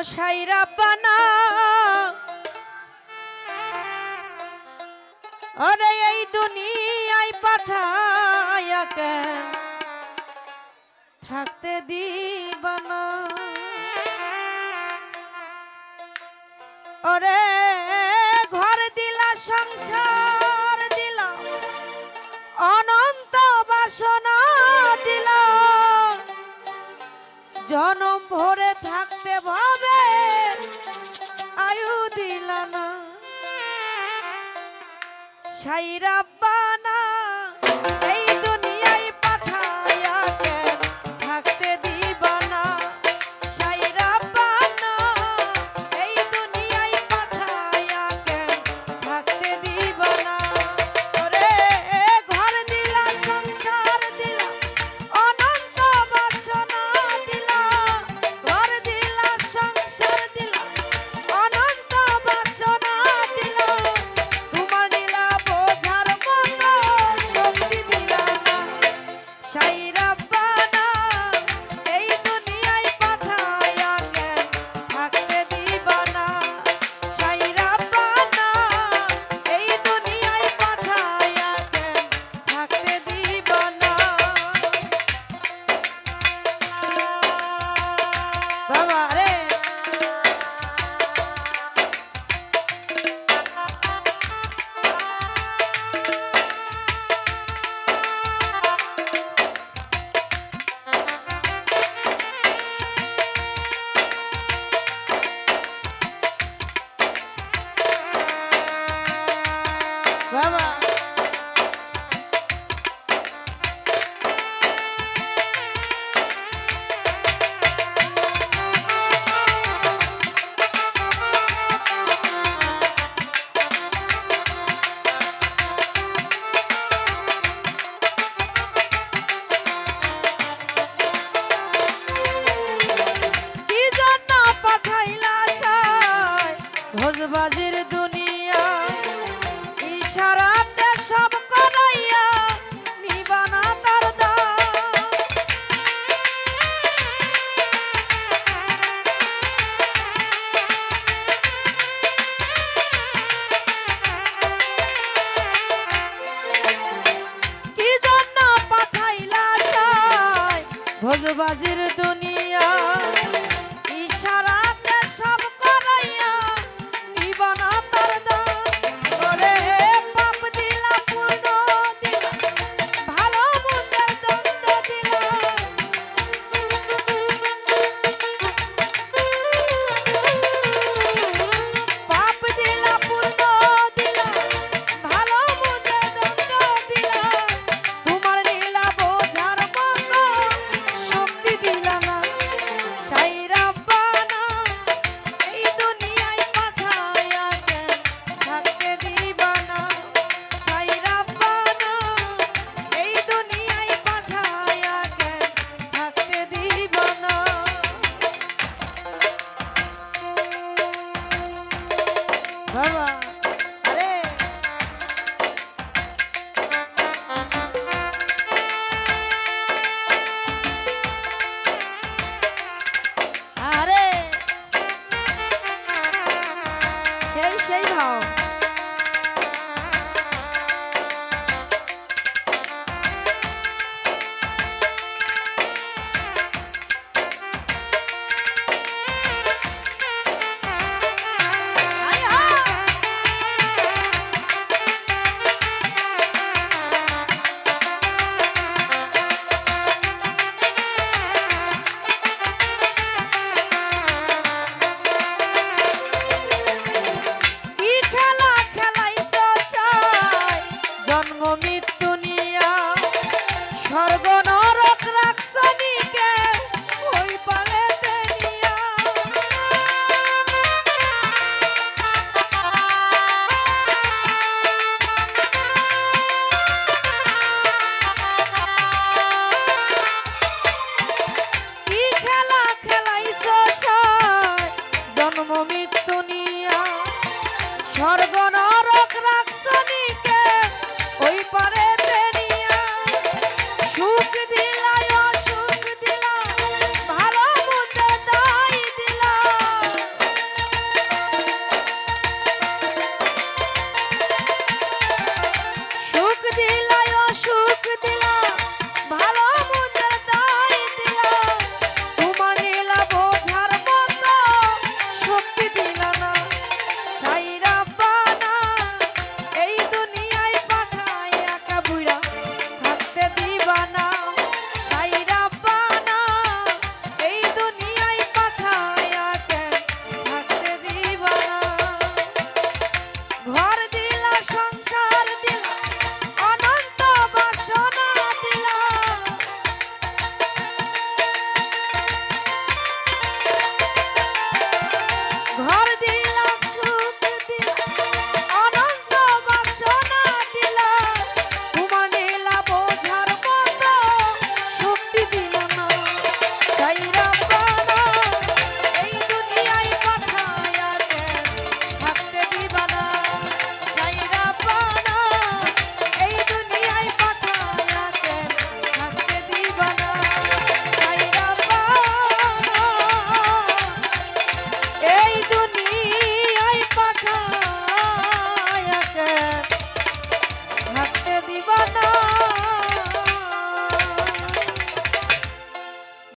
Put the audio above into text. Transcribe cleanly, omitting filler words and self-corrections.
সাই রাব্বানা ওরে এই দুনিয়ায় পাঠায়া কেন থাকতে দিবানা ওরে ঘর দিলা সংসার দিলা অনন্ত বাসনা দিলা জনম ভরে থাকতে ভাবে আয়ু দিলা না সাই রাব্বানা এই দুনিয়ায় পাঠায়া কেন থাকতে দিবানা সাই রাব্বানা এই দুনিয়ায় পাঠায়া কেন থাকতে দিবানা ওরে ঘর দিলা সংসার দিলা অনন্ত বাসনা দিলা ঘর দিলা সংসার দিলা অনন্ত বাসনা দিলা তোমার নীলা বোঝার মতো শক্তি দিলা না সাই রাব্বানা এই দুনিয়ায় পাঠায়া কেন থাকতে দিবানা সাই রাব্বানা এই দুনিয়ায় পাঠায়া কেন থাকতে দিবানা বাবা রে বাবা কি জন্য পাঠাইলা সাই ভোজবাজির দুনিয়া ইশারাতে সব করাইয়া নিবানা তার দাম কি জন্য পাঠাইলা সাই ভোজবাজির দুনিয়া ইশারাতে সব করাইয়া নিবানা তার দাম ওরে পাপ দিলা পূর্ণ দিলা ভালো মন্দের দ্বন্দ্ব দিলা পাপ দিলা পূর্ণ দিলা ভালো মন্দের দ্বন্দ্ব দিলা তোমার নীলা বোঝার মতো শক্তি দিলা না সাই রাব্বানা এই দুনিয়ায় পাঠায়া কেন থাকতে দিবানা সাই রাব্বানা এই দুনিয়ায় পাঠায়া কেন থাকতে দিবানা বাবা